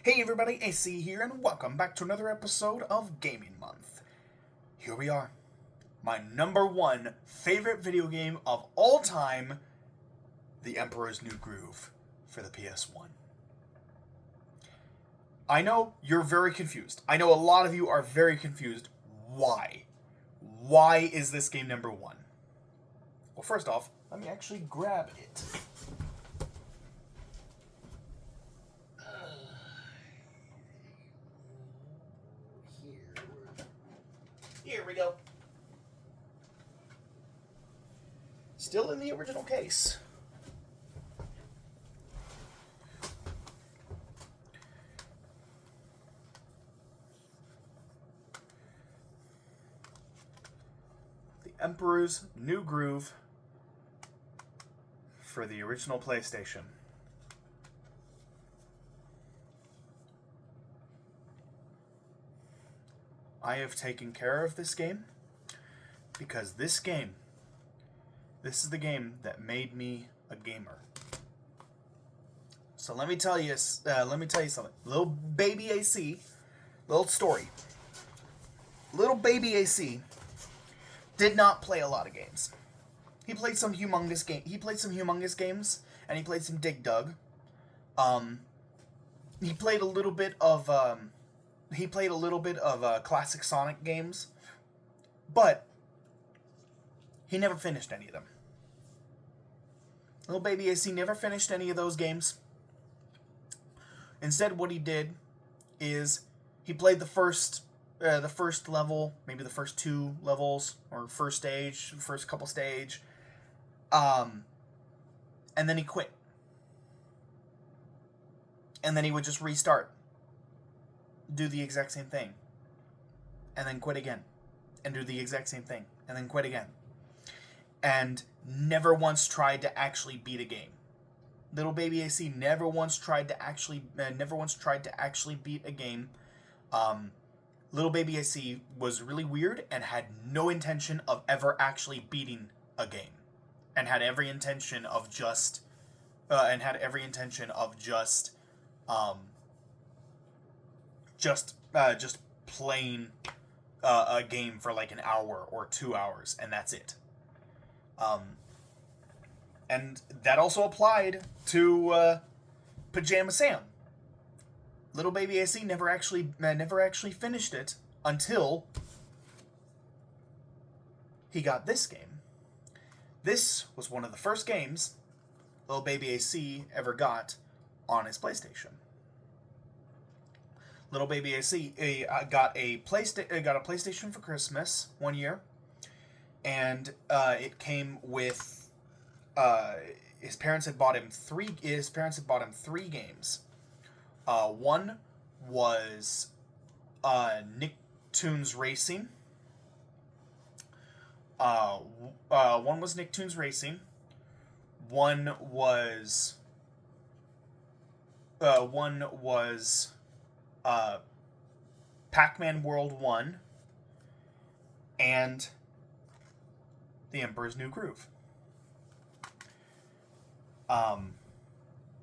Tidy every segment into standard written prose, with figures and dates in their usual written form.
Hey everybody, AC here, and welcome back to another episode of Gaming Month. Here we are. My number one favorite video game of all time, The Emperor's New Groove for the PS1. I know you're very confused. I know a lot of you are very confused. Why? Why is this game number one? Well, first off, let me actually grab it. Here we go. Still in the original case. The Emperor's New Groove for the original PlayStation. I have taken care of this game because this is the game that made me a gamer. So let me tell you something. Little baby AC, little story. Little baby AC did not play a lot of games. He played some humongous games, and he played some Dig Dug. He played a little bit of classic Sonic games, but he never finished any of them. Little baby AC never finished any of those games. Instead, what he did is he played the first level, maybe the first two levels, or first couple stage, and then he quit. And then he would just restart, do the exact same thing, and then quit again, and do the exact same thing, and then quit again, and never once tried to actually beat a game. Little baby AC never once tried to actually beat a game. Little baby AC was really weird and had no intention of ever actually beating a game, and had every intention of just playing a game for like an hour or 2 hours, and that's it. And that also applied to Pajama Sam. Little baby AC never actually finished it until he got this game. This was one of the first games Little baby AC ever got on his PlayStation. Little baby AC got a PlayStation for Christmas one year, and it came with his parents had bought him three games. One was Nicktoons Racing. One was Nicktoons Racing. One was Pac-Man World 1, and The Emperor's New Groove.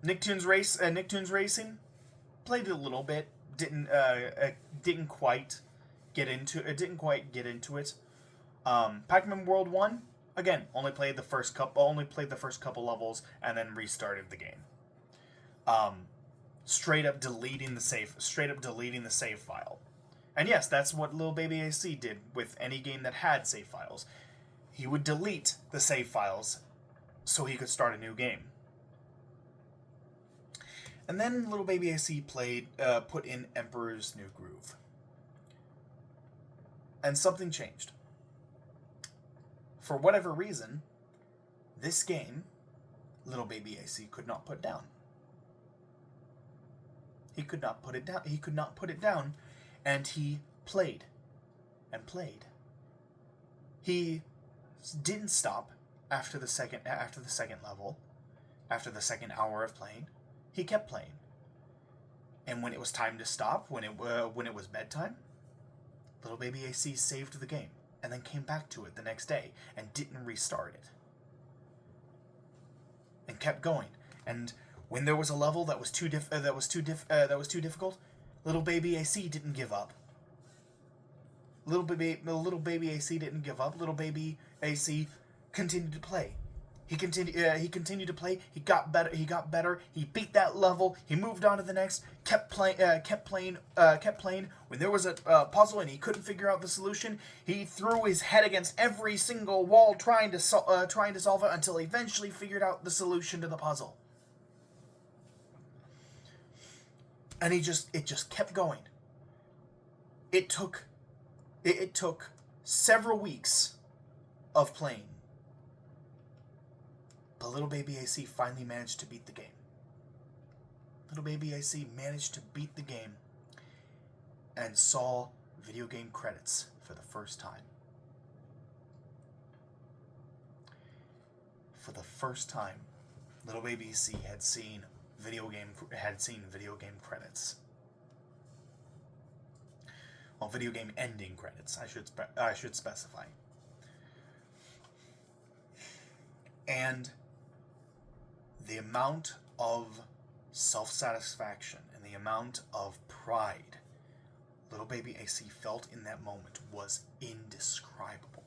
Nicktoons Racing, played it a little bit, didn't quite get into it. Pac-Man World 1, again, only played the first couple levels and then restarted the game. Straight up deleting the save file. And yes, that's what Little Baby AC did with any game that had save files. He would delete the save files so he could start a new game. And then Little Baby AC put in Emperor's New Groove. And something changed. For whatever reason, this game, Little Baby AC could not put down. He could not put it down, and he played and played. He didn't stop after the second level, after the second hour of playing. He kept playing. And when it was time to stop, when it was bedtime, Little Baby AC saved the game and then came back to it the next day and didn't restart it. And kept going. And When there was a level that was too difficult, little baby AC didn't give up. Little baby AC didn't give up. Little baby AC continued to play. He continued to play. He got better. He beat that level. He moved on to the next. Kept playing. When there was a puzzle and he couldn't figure out the solution, he threw his head against every single wall trying to solve it until he eventually figured out the solution to the puzzle. And it just kept going. It took several weeks of playing. But little baby AC finally managed to beat the game. Little baby AC managed to beat the game and saw video game credits for the first time. For the first time, little baby AC had seen video game credits. Well, video game ending credits, I should specify. And the amount of self-satisfaction and the amount of pride little baby AC felt in that moment was indescribable.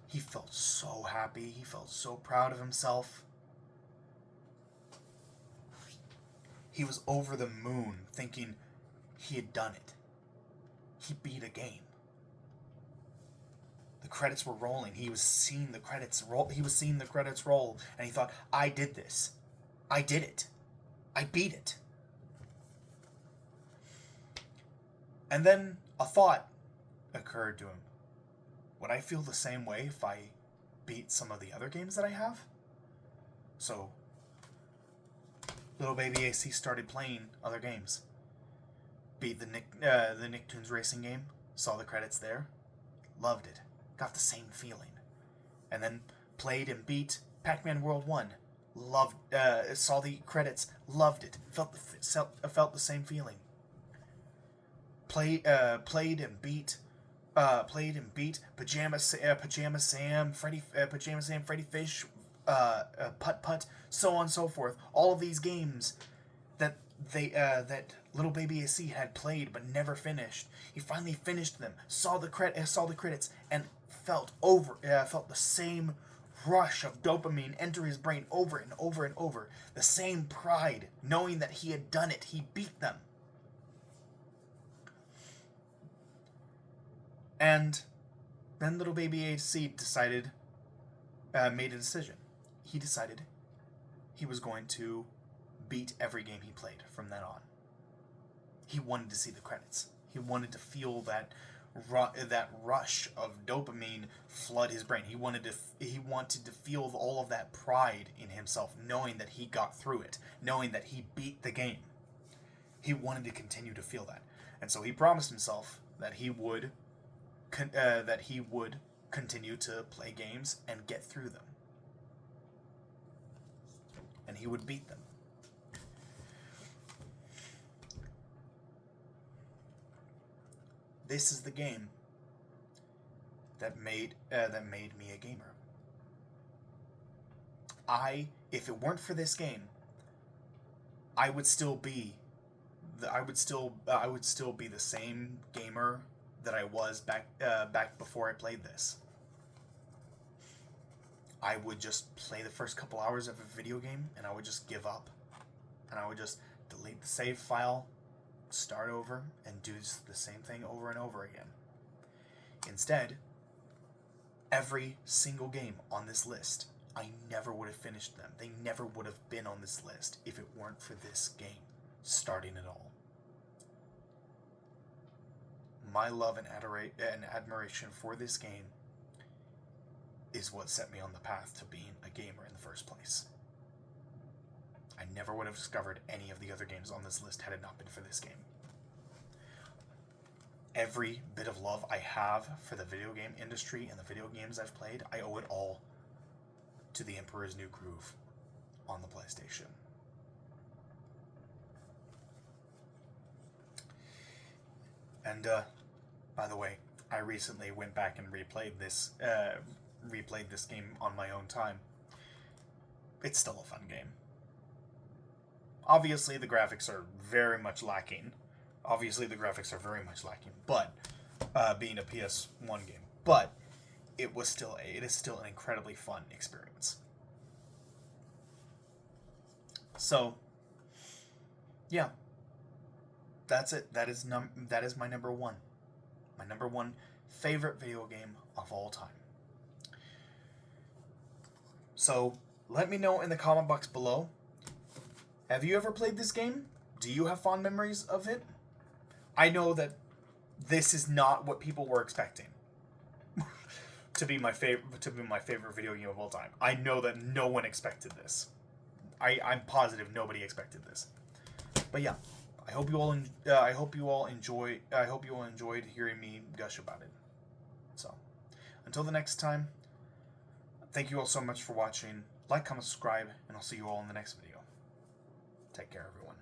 He felt so happy. He felt so proud of himself. He was over the moon thinking he had done it. He beat a game. The credits were rolling. He was seeing the credits roll. And he thought, I did this. I did it. I beat it. And then a thought occurred to him. Would I feel the same way if I beat some of the other games that I have? So, little baby AC started playing other games. Beat the Nicktoons racing game. Saw the credits there. Loved it. Got the same feeling. And then played and beat Pac-Man World 1. Saw the credits. Loved it. Felt the same feeling. Played and beat Pajama Sam, Freddy Fish, Putt Putt, so on and so forth. All of these games that little baby AC had played but never finished. He finally finished them. Saw the credits and felt the same rush of dopamine enter his brain over and over and over. The same pride, knowing that he had done it. He beat them. And then little baby AC made a decision. He decided he was going to beat every game he played from then on. He wanted to see the credits. He wanted to feel that rush of dopamine flood his brain. He wanted to feel all of that pride in himself, knowing that he got through it, knowing that he beat the game. He wanted to continue to feel that. And so he promised himself that he would continue to play games and get through them. And he would beat them. This is the game that made me a gamer. If it weren't for this game, I would still be the same gamer that I was back before I played this. I would just play the first couple hours of a video game and I would just give up. And I would just delete the save file, start over, and do the same thing over and over again. Instead, every single game on this list, I never would have finished them. They never would have been on this list if it weren't for this game starting it all. My love and admiration for this game is what set me on the path to being a gamer in the first place. I never would have discovered any of the other games on this list had it not been for this game. Every bit of love I have for the video game industry and the video games I've played, I owe it all to the Emperor's New Groove on the PlayStation. And, by the way, I recently went back and replayed this game on my own time. it's still a fun game. Obviously, the graphics are very much lacking. But being a PS1 game, but it is still an incredibly fun experience. So, yeah, that's it. That is my number one. My number one favorite video game of all time. So, let me know in the comment box below. Have you ever played this game? Do you have fond memories of it? I know that this is not what people were expecting to be my favorite video game of all time. I know that no one expected this. I'm positive nobody expected this. But yeah, I hope you all enjoyed hearing me gush about it. So, until the next time, thank you all so much for watching. Like, comment, subscribe, and I'll see you all in the next video. Take care, everyone.